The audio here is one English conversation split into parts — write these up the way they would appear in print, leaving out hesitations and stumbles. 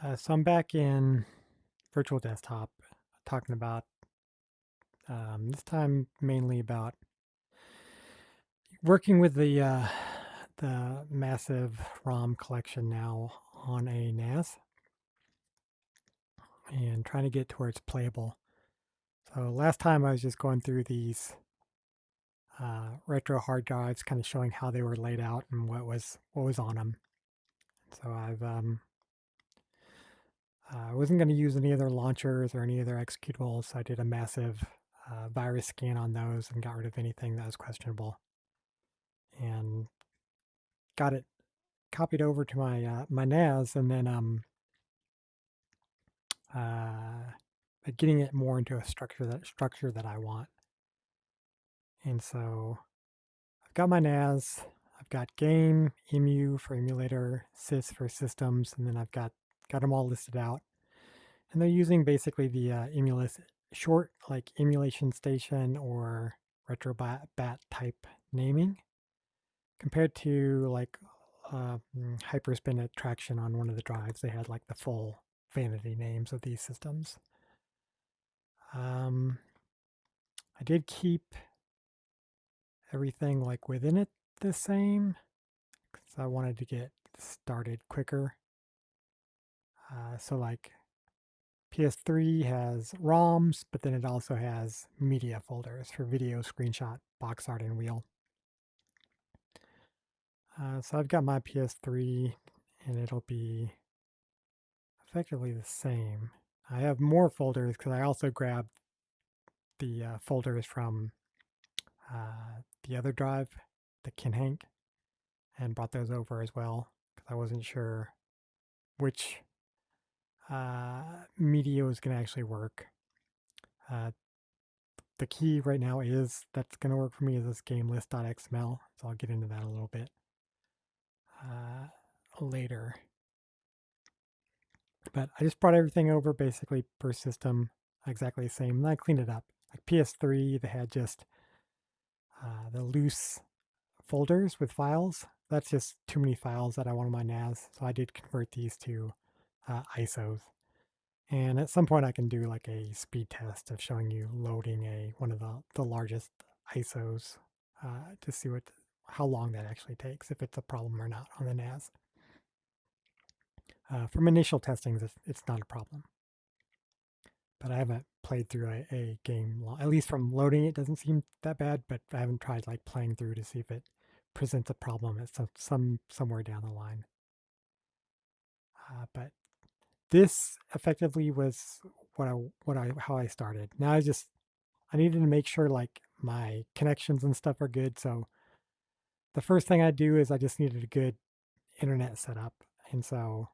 So I'm back in virtual desktop talking about this time mainly about working with the massive ROM collection now on a NAS and trying to get to where it's playable. So last time I was just going through these retro hard drives, kind of showing how they were laid out and what was on them. So I wasn't going to use any other launchers or any other executables. So I did a massive virus scan on those and got rid of anything that was questionable, and got it copied over to my NAS, and then getting it more into a structure that I want. And so I've got my NAS, I've got game, emu for emulator, sys for systems, and then I've got them all listed out. And they're using basically the short like emulation station or RetroBat type naming, compared to like hyperspin attraction on one of the drives. They had like the full vanity names of these systems. I did keep everything like within it the same because I wanted to get started quicker. So like PS3 has ROMs, but then it also has media folders for video, screenshot, box art, and wheel. So I've got my PS3 and it'll be effectively the same. I have more folders because I also grabbed the folders from the other drive, the Kinhank, and brought those over as well because I wasn't sure which media was going to actually work. The key right now is that's going to work for me is this game list.xml, so I'll get into that a little bit later. But I just brought everything over basically per system, exactly the same, and I cleaned it up. Like PS3, they had just the loose folders with files. That's just too many files that I want on my NAS, so I did convert these to ISOs. And at some point I can do like a speed test of showing you loading one of the largest ISOs to see how long that actually takes, if it's a problem or not on the NAS. From initial testings, it's not a problem. But I haven't played through a game, at least from loading it doesn't seem that bad, but I haven't tried like playing through to see if it presents a problem at somewhere down the line. But this effectively was how I started. Now I needed to make sure like my connections and stuff are good. So the first thing I do is I just needed a good internet setup, and so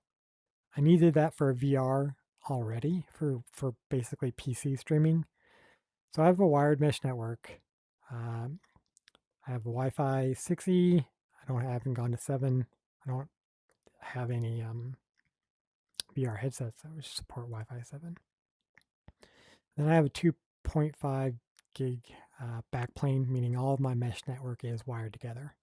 I needed that for VR already for basically PC streaming. So I have a wired mesh network. Um, I have a Wi-Fi 6E. I haven't gone to 7. I don't have any VR headsets that would support Wi-Fi 7. Then I have a 2.5 gig backplane, meaning all of my mesh network is wired together.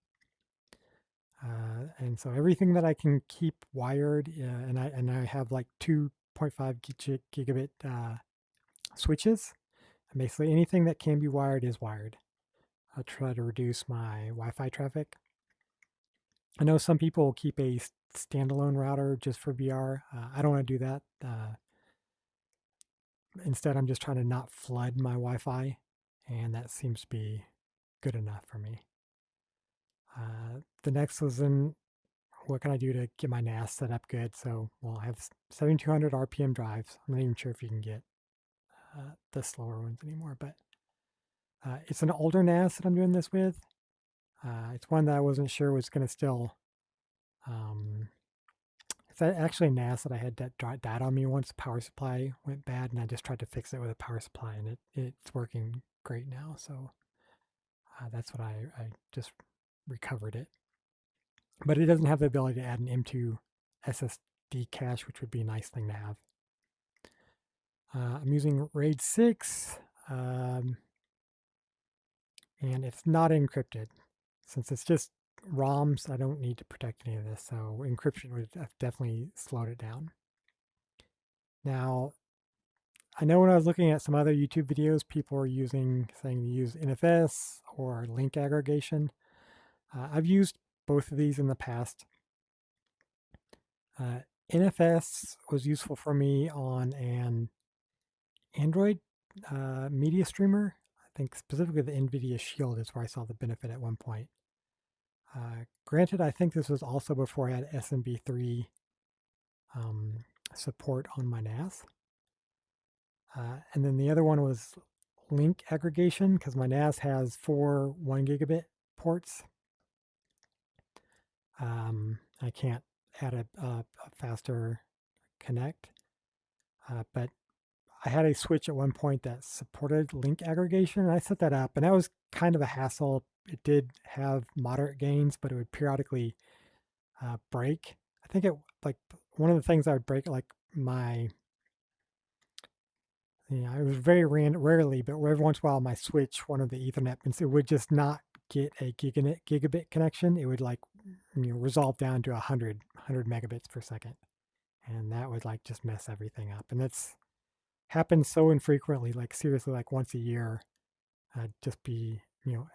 And so everything that I can keep wired, and I have like 2.5 gigabit switches. And basically anything that can be wired is wired. I'll try to reduce my Wi-Fi traffic. I know some people will keep a standalone router just for VR. I don't want to do that. Instead, I'm just trying to not flood my Wi-Fi, and that seems to be good enough for me. The next was in what can I do to get my NAS set up good. So, well, I have 7200 RPM drives. I'm not even sure if you can get the slower ones anymore, but it's an older NAS that I'm doing this with. It's one that I wasn't sure was going to still. It's actually a NAS that I had that died on me once. The power supply went bad, and I just tried to fix it with a power supply, and it's working great now. So that's what I just recovered it. But it doesn't have the ability to add an M2 SSD cache, which would be a nice thing to have. I'm using RAID 6, and it's not encrypted. Since it's just ROMs, I don't need to protect any of this, so encryption would have definitely slowed it down. Now, I know when I was looking at some other YouTube videos, people were saying to use NFS or link aggregation. I've used both of these in the past. NFS was useful for me on an Android media streamer. I think specifically the NVIDIA Shield is where I saw the benefit at one point. Granted, I think this was also before I had SMB3 support on my NAS. And then the other one was link aggregation because my NAS has 4 1 gigabit ports. I can't add a faster connect, but I had a switch at one point that supported link aggregation, and I set that up, and that was kind of a hassle. It did have moderate gains, but it would periodically break. I think like one of the things I would break, like my, it was very rarely, but every once in a while my switch, one of the Ethernet pins, it would just not get a gigabit connection. It would like resolve down to 100 megabits per second, and that would like just mess everything up. And that's happened so infrequently, like seriously, like once a year. Just be,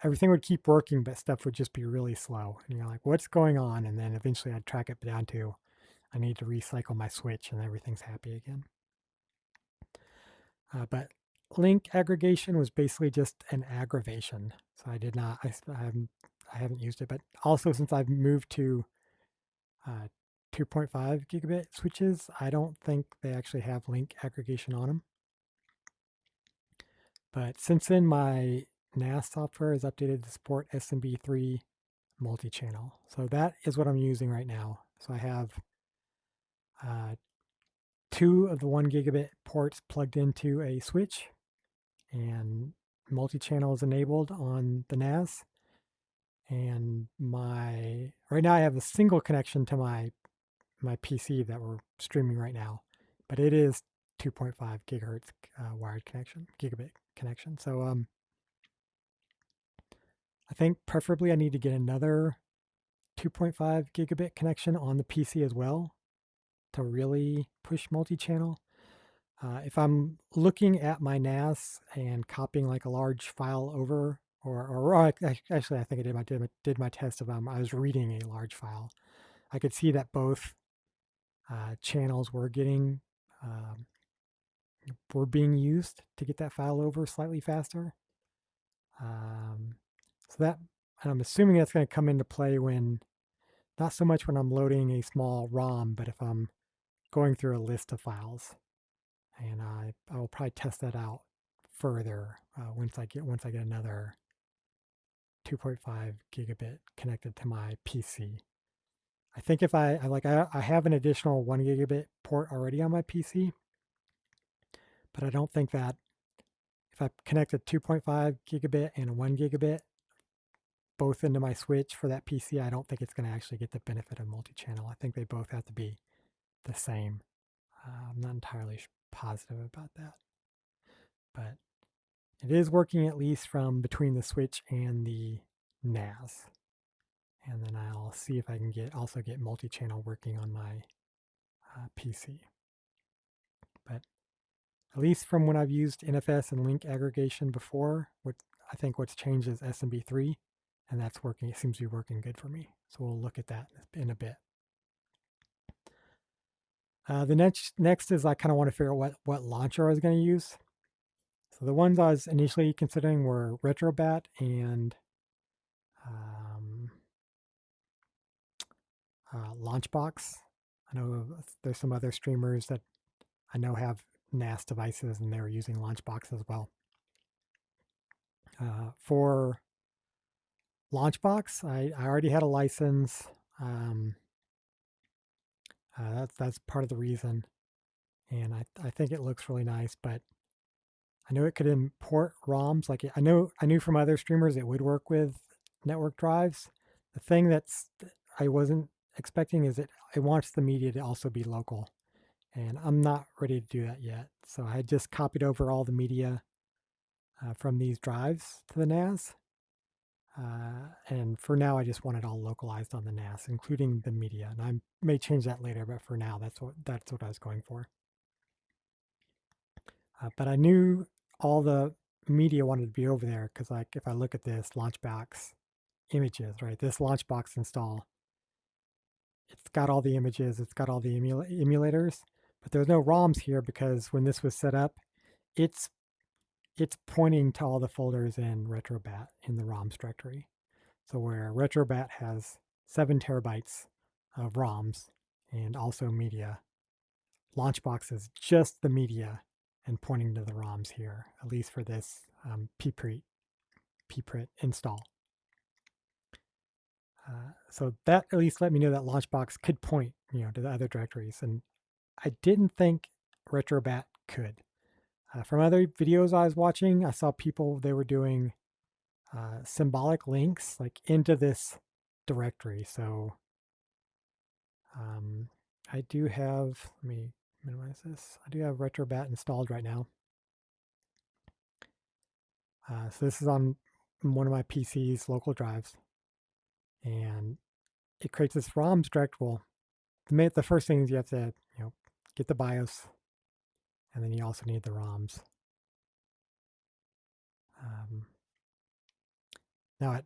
everything would keep working, but stuff would just be really slow. And you're like, what's going on? And then eventually I'd track it down to, I need to recycle my switch and everything's happy again. But link aggregation was basically just an aggravation. So I did not, I haven't used it, but also since I've moved to 2.5 gigabit switches, I don't think they actually have link aggregation on them. But since then, my NAS software is updated to support SMB3 Multichannel. So that is what I'm using right now. So I have 2 of the 1 gigabit ports plugged into a switch, and multi-channel is enabled on the NAS. And right now I have a single connection to my PC that we're streaming right now, but it is 2.5 gigahertz wired connection, gigabit connection. So I think preferably I need to get another 2.5 gigabit connection on the PC as well to really push multi-channel. If I'm looking at my NAS and copying like a large file over, or actually I think I did my test of I was reading a large file. I could see that both channels were being used to get that file over slightly faster. So that, and I'm assuming that's going to come into play not so much when I'm loading a small ROM, but if I'm going through a list of files. And I will probably test that out further once I get another 2.5 gigabit connected to my PC. I think if I have an additional 1 gigabit port already on my PC, but I don't think that if I connect a 2.5 gigabit and a 1 gigabit both into my switch for that PC, I don't think it's going to actually get the benefit of multi-channel. I think they both have to be the same. I'm not entirely positive about that, but it is working at least from between the switch and the NAS. And then I'll see if I can also get multi-channel working on my PC. But at least from when I've used NFS and link aggregation before, I think what's changed is SMB3, and that's working. It seems to be working good for me. So we'll look at that in a bit. The next is I kind of want to figure out what launcher I was going to use. So the ones I was initially considering were RetroBat and Launchbox. I know there's some other streamers that I know have NAS devices and they were using Launchbox as well. For Launchbox, I already had a license. That's part of the reason, and I think it looks really nice. But I know it could import ROMs. Like I knew from other streamers it would work with network drives. The thing I wasn't expecting is it wants the media to also be local, and I'm not ready to do that yet. So I just copied over all the media from these drives to the NAS. And for now, I just want it all localized on the NAS, including the media. And I may change that later, but for now, that's what I was going for. But I knew all the media wanted to be over there because, like, if I look at this Launchbox images, right, this Launchbox install, it's got all the images, it's got all the emulators, but there's no ROMs here because when this was set up, it's it's pointing to all the folders in RetroBat in the ROMs directory. So where RetroBat has 7 terabytes of ROMs and also media, Launchbox is just the media and pointing to the ROMs here, at least for this pprint install. So that at least let me know that Launchbox could point, to the other directories, and I didn't think RetroBat could. From other videos I was watching, I saw people, they were doing symbolic links like into this directory. So I do have, let me minimize this. I do have RetroBat installed right now. So this is on one of my PC's local drives, and it creates this ROMs direct. Well, the first thing is you have to, get the BIOS, and then you also need the ROMs. Now it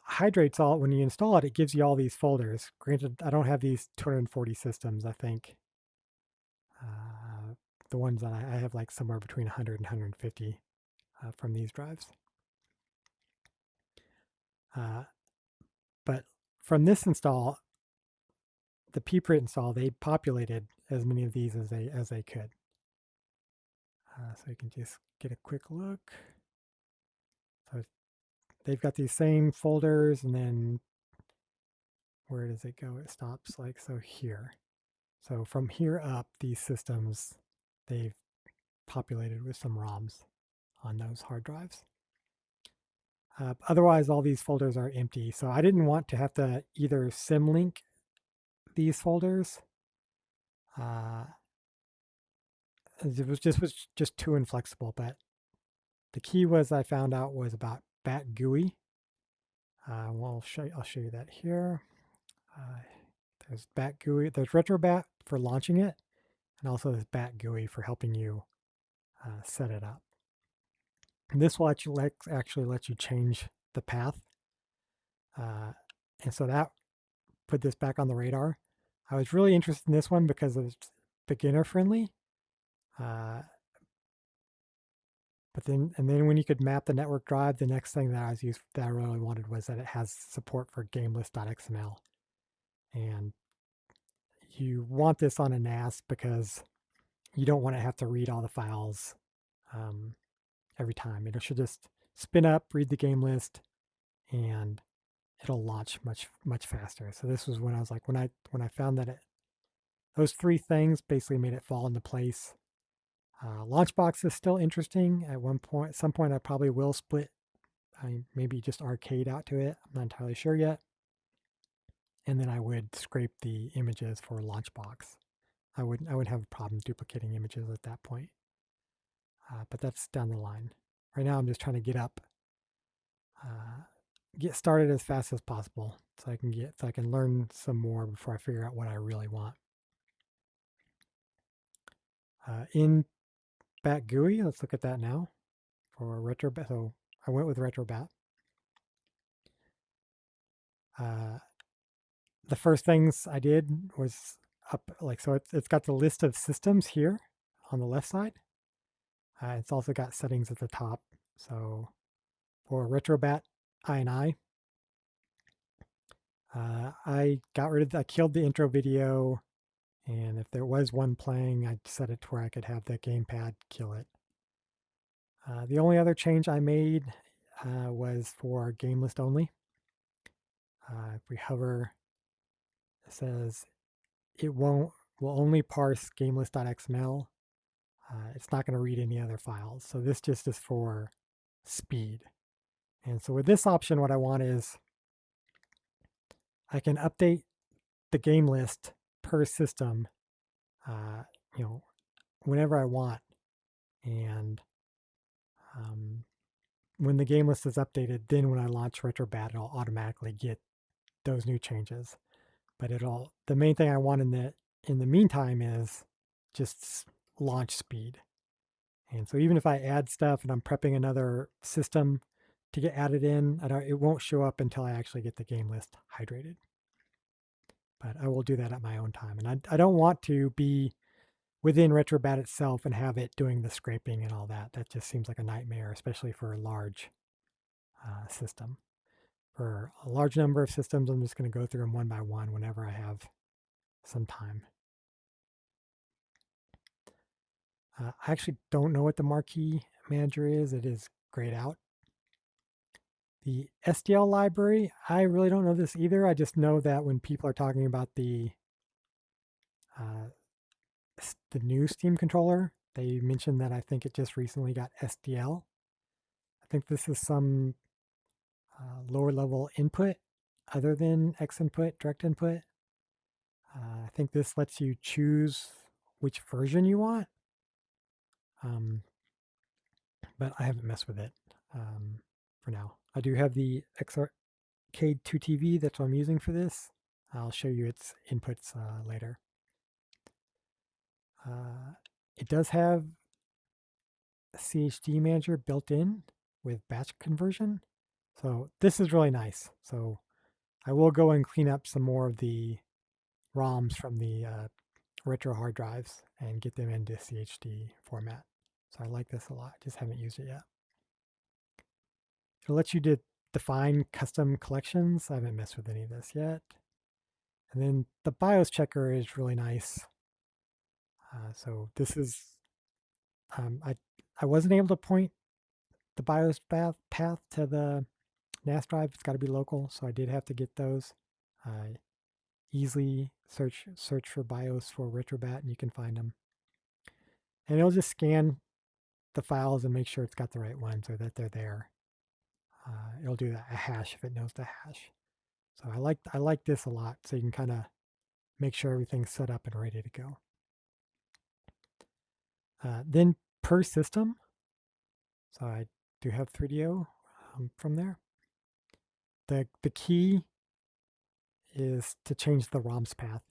hydrates all, when you install it, it gives you all these folders. Granted, I don't have these 240 systems, I think. The ones that I have like somewhere between 100 and 150 from these drives. But from this install, the pprint install, they populated as many of these as they could. So you can just get a quick look. So they've got these same folders, and then where does it go? It stops like so here. So from here up, these systems, they've populated with some ROMs on those hard drives. Otherwise, all these folders are empty. So I didn't want to have to either symlink these folders. It was just too inflexible. But the key was I found out was about Bat GUI. Well, I'll show you that here. There's Bat GUI. There's RetroBat for launching it, and also there's Bat GUI for helping you set it up. And this will actually let you change the path. And so that put this back on the radar. I was really interested in this one because it's beginner friendly. But then when you could map the network drive, the next thing that I really wanted was that it has support for gamelist.xml. And you want this on a NAS because you don't want to have to read all the files every time. It should just spin up, read the game list, and it'll launch much faster. So this was when I was like, when I found that those 3 things basically made it fall into place. Launchbox is still interesting. At some point, I probably will split, maybe just arcade out to it. I'm not entirely sure yet. And then I would scrape the images for Launchbox. I wouldn't have a problem duplicating images at that point. But that's down the line. Right now, I'm just trying to get started as fast as possible, so I can learn some more before I figure out what I really want. In Bat GUI, let's look at that now for RetroBat. So I went with RetroBat. The first things I did was so it's got the list of systems here on the left side. It's also got settings at the top. So for RetroBat INI, I killed the intro video, and if there was one playing, I'd set it to where I could have the gamepad kill it. The only other change I made was for game list only. If we hover, it says it will only parse gamelist.xml. It's not going to read any other files. So this just is for speed. And so with this option, what I want is I can update the game list per system, whenever I want. And when the game list is updated, then when I launch RetroBat, it'll automatically get those new changes. But the main thing I want in the meantime is just launch speed. And so even if I add stuff and I'm prepping another system to get added in, it won't show up until I actually get the game list hydrated. But I will do that at my own time. And I don't want to be within RetroBat itself and have it doing the scraping and all that. That just seems like a nightmare, especially for a large system. For a large number of systems, I'm just going to go through them one by one whenever I have some time. I actually don't know what the marquee manager is. It is grayed out. The SDL library, I really don't know this either. I just know that when people are talking about the new Steam controller, they mentioned that I think it just recently got SDL. I think this is some lower level input other than X input, direct input. I think this lets you choose which version you want, but I haven't messed with it for now. I do have the X-Arcade2TV, that's what I'm using for this. I'll show you its inputs later. It does have a CHD manager built in with batch conversion. So this is really nice. So I will go and clean up some more of the ROMs from the retro hard drives and get them into CHD format. So I like this a lot. Just haven't used it yet. It'll let you define custom collections. I haven't messed with any of this yet. And then the BIOS checker is really nice. So this is, I wasn't able to point the BIOS path to the NAS drive. It's got to be local, so I did have to get those. Easily search for BIOS for RetroBat, and you can find them. And it'll just scan the files and make sure it's got the right ones or that they're there. It'll do a hash if it knows the hash. So I like this a lot. So you can kind of make sure everything's set up and ready to go. Then per system. So I do have 3DO from there. The key is to change the ROMs path.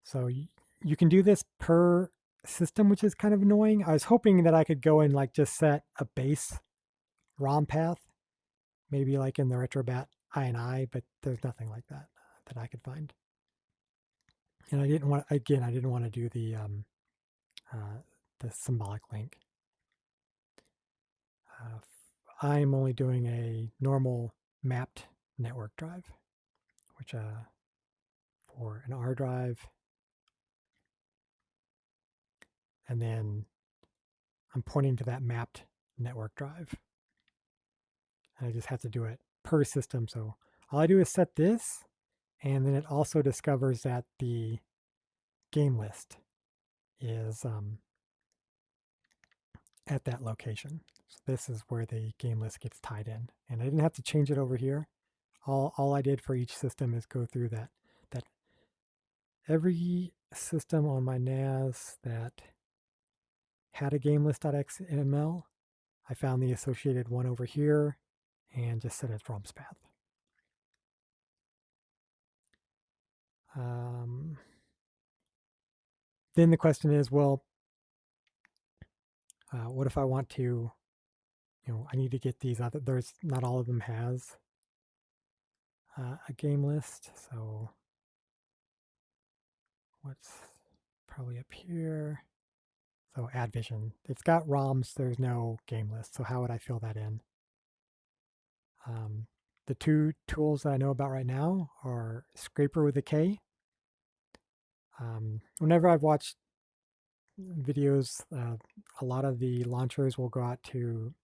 So you can do this per system, which is kind of annoying. I was hoping that I could go and like just set a base ROM path, maybe like in the RetroBat INI, but there's nothing like that that I could find. And I didn't want to do the symbolic link. I'm only doing a normal mapped network drive, which for an R drive, and then I'm pointing to that mapped network drive. And I just have to do it per system. So all I do is set this, and then it also discovers that the game list is at that location. So this is where the game list gets tied in. And I didn't have to change it over here. All I did for each system is go through that every system on my NAS that had a game list.xml, I found the associated one over here and just set its ROMs path. Then the question is, well, what if I want to, I need to get these other, not all of them has a game list. So what's probably up here? So add vision. It's got ROMs, there's no game list. So how would I fill that in? The two tools that I know about right now are Scraper with a K. Whenever I've watched videos, a lot of the launchers will go out to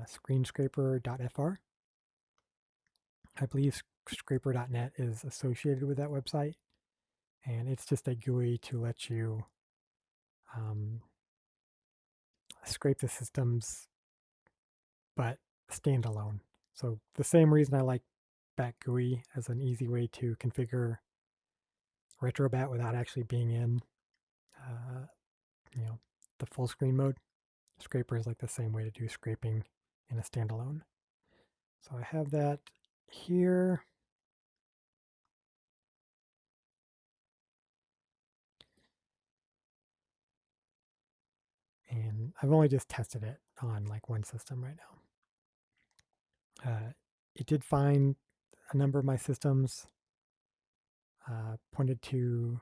screenscraper.fr. I believe scraper.net is associated with that website, and it's just a GUI to let you scrape the systems, but standalone. So the same reason I like Bat GUI as an easy way to configure RetroBat without actually being in, the full screen mode. Scraper is like the same way to do scraping in a standalone. So I have that here. and I've only just tested it on like one system right now. It did find a number of my systems pointed to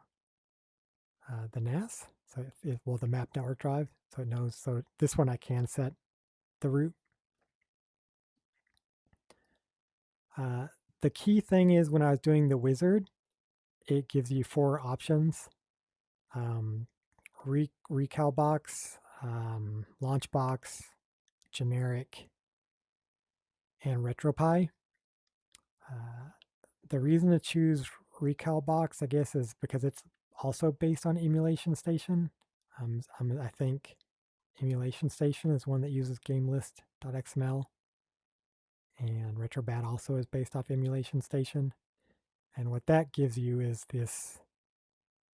the NAS, so well, the map network drive, so it knows. So this one I can set the root. The key thing is when I was doing the wizard, it gives you 4 options: recal box, launch box, generic, and RetroPie. The reason to choose recal box, I guess, is because it's also based on Emulation Station. I think Emulation Station is one that uses GameList.xml, and RetroBat also is based off Emulation Station. And what that gives you is this,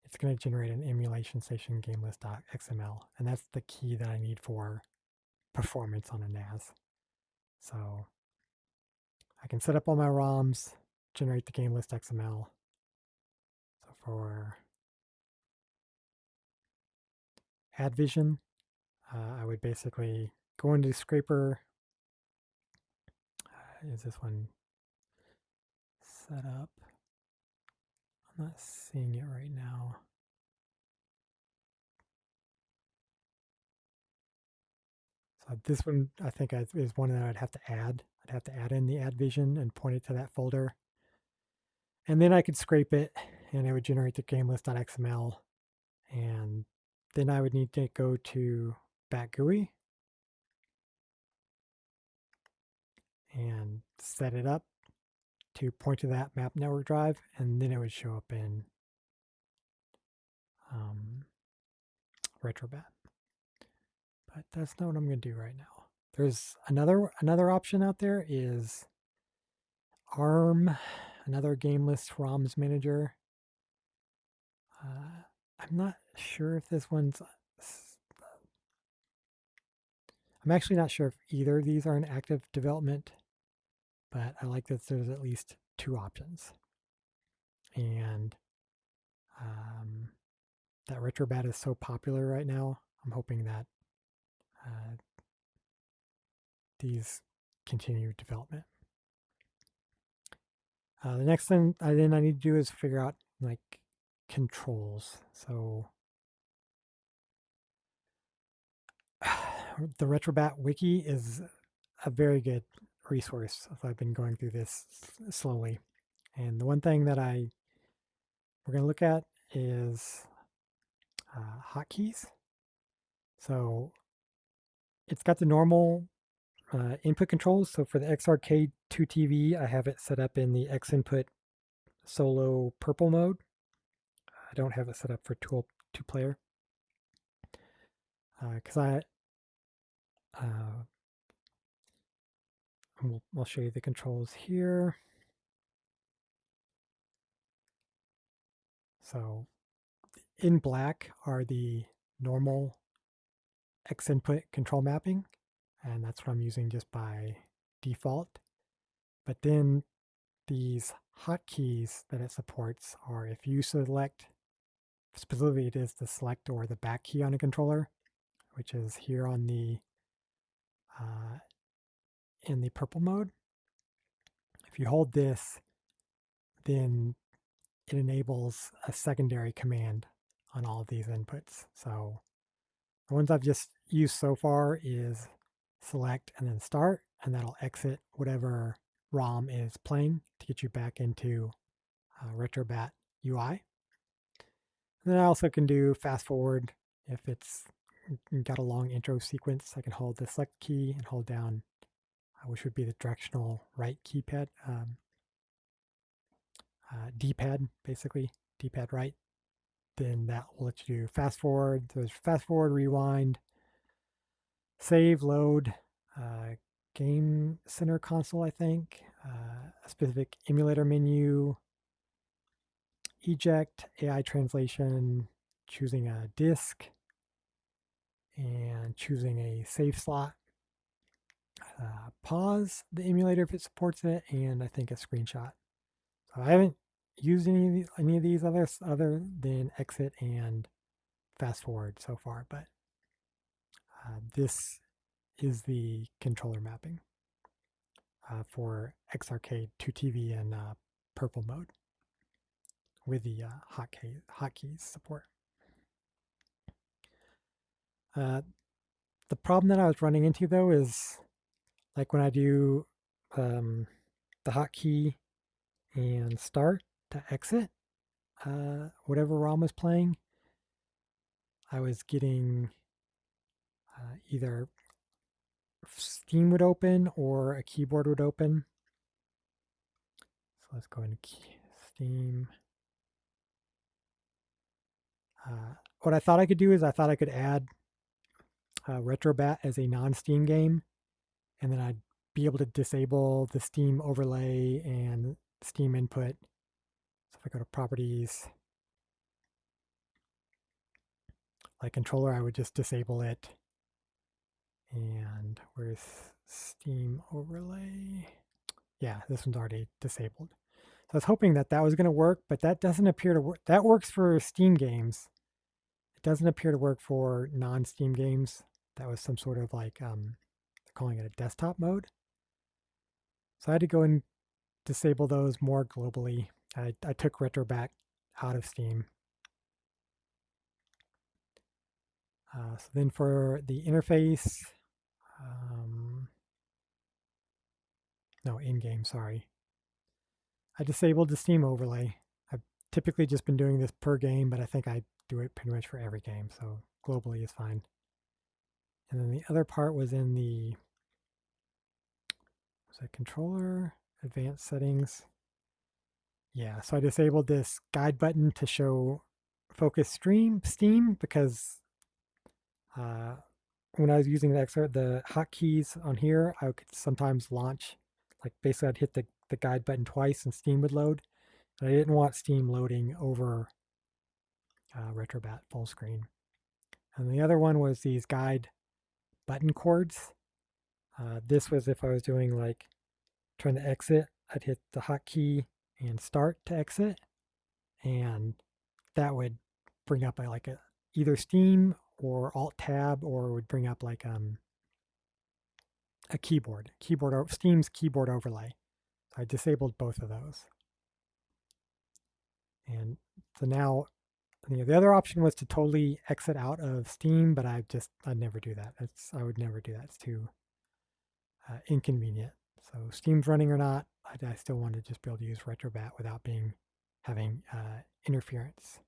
it's going to generate an Emulation Station GameList.xml, and that's the key that I need for performance on a NAS. So I can set up all my ROMs, generate the GameList.xml. So for add vision, I would basically go into Scraper. Is this one set up? I'm not seeing it right now. So this one I think is one that I'd have to add. I'd have to add in the add vision and point it to that folder. And then I could scrape it and it would generate the GameList.xml. And then I would need to go to Bat GUI and set it up to point to that map network drive, and then it would show up in RetroBat. But that's not what I'm going to do right now. There's another option out there is ARM, another game list ROMs manager. I'm not sure if this one's. I'm actually not sure if either of these are in active development, but I like that there's at least 2 options. And that RetroBat is so popular right now, I'm hoping that these continue development. The next thing I need to do is figure out like controls. So the RetroBat wiki is a very good resource. I've been going through this slowly. And the one thing that we're going to look at is hotkeys. So it's got the normal input controls. So for the X-Arcade2TV, I have it set up in the X input solo purple mode. I don't have it set up for two-player because I'll show you the controls here. So in black are the normal X input control mapping, and that's what I'm using just by default. But then these hotkeys that it supports are if you select, specifically it is the select or the back key on a controller, which is here on the in the purple mode. If you hold this, then it enables a secondary command on all of these inputs. So the ones I've just used so far is select and then start, and that'll exit whatever ROM is playing to get you back into RetroBat UI. And then I also can do fast forward if it's got a long intro sequence. I can hold the select key and hold down, which would be the directional right keypad, D-pad basically, D-pad right. Then that will let you do fast forward. So there's fast forward, rewind, save, load, game center console, I think, a specific emulator menu, eject, AI translation, choosing a disk, and choosing a save slot, pause the emulator if it supports it, and I think a screenshot. So I haven't used any of these other than exit and fast forward so far, but This is the controller mapping for X-Arcade2TV in purple mode with the hotkeys support. The problem that I was running into though is like when I do the hotkey and start to exit whatever ROM was playing, I was getting either Steam would open or a keyboard would open. So let's go into Steam. What I thought I could do is I thought I could add RetroBat as a non-Steam game, and then I'd be able to disable the Steam overlay and Steam input. So if I go to properties, like controller, I would just disable it. And where's Steam overlay? Yeah, this one's already disabled. So I was hoping that that was going to work, but that doesn't appear to work. That works for Steam games. It doesn't appear to work for non-Steam games. That was some sort of like, they're calling it a desktop mode. So I had to go and disable those more globally. I took RetroBat out of Steam. So then for the interface, no, in-game, sorry. I disabled the Steam overlay. I've typically just been doing this per game, but I think I do it pretty much for every game, so globally is fine. And then the other part was in the controller, advanced settings. Yeah, so I disabled this guide button to show focus Steam because when I was using the hotkeys on here, I could sometimes launch, like basically I'd hit the guide button twice and Steam would load. And I didn't want Steam loading over RetroBat full screen. And the other one was these guide button chords. This was if I was doing like trying to exit, I'd hit the hotkey and start to exit, and that would bring up like either Steam or Alt Tab, or would bring up like a keyboard Steam's keyboard overlay. So I disabled both of those. And so now the other option was to totally exit out of Steam, but I'd never do that. I would never do that. It's too inconvenient. So Steam's running or not, I still want to just be able to use RetroBat without having interference.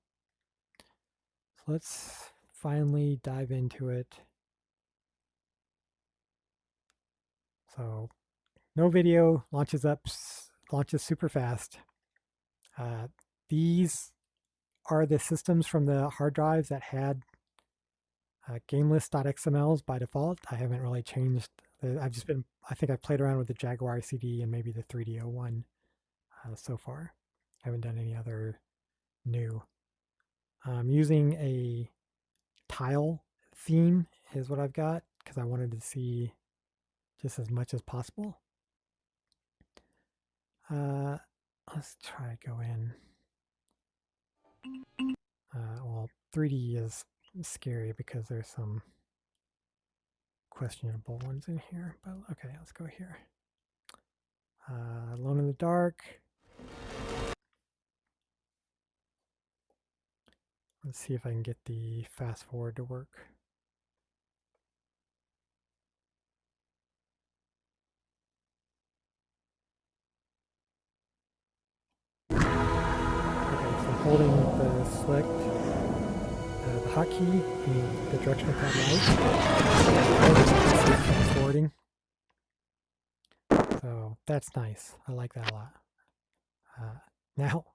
So let's finally dive into it. So no video, launches super fast. These are the systems from the hard drives that had gamelist.xmls by default. I haven't really changed. I think I've played around with the Jaguar CD and maybe the 3D01 so far. I haven't done any other new. I'm using a tile theme is what I've got because I wanted to see just as much as possible. Let's try to go in. Well, 3D is scary because there's some questionable ones in here, but okay, let's go here. Alone in the Dark. Let's see if I can get the fast forward to work. Okay, so I'm holding the select, the hotkey and the directional pad right. Forwarding. So that's nice. I like that a lot. Now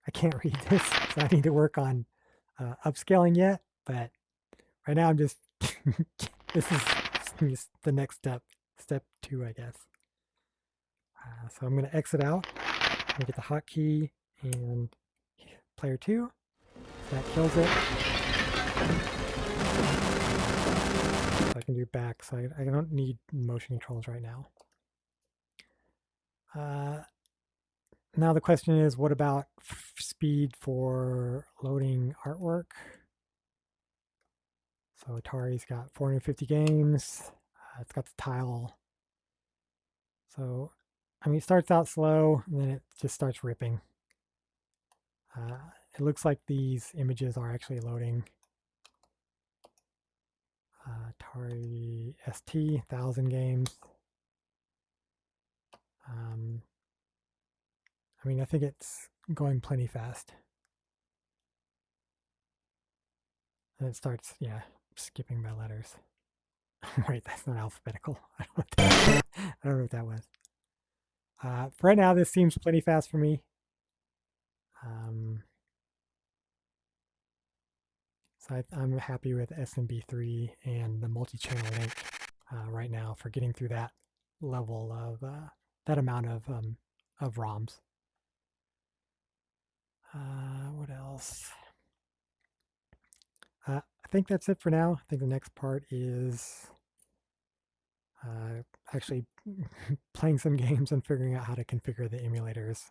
I can't read this, so I need to work on upscaling yet. But right now I'm just this is the next step 2, I guess. So I'm going to exit out. I'm going to get the hotkey and player 2. That kills it. So I can do back. So I don't need motion controls right now. Now the question is, what about speed for loading artwork? So Atari's got 450 games. It's got the tile. So, I mean, it starts out slow, and then it just starts ripping. It looks like these images are actually loading. Atari ST, 1,000 games. I mean, I think it's going plenty fast. And it starts, yeah, skipping by letters. Wait, that's not alphabetical. I don't know what that was. For right now, this seems plenty fast for me. So I'm happy with SMB3 and the multi-channel link right now for getting through that level of that amount of ROMs. What else? I think that's it for now. I think the next part is actually playing some games and figuring out how to configure the emulators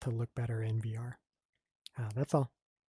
to look better in VR. That's all.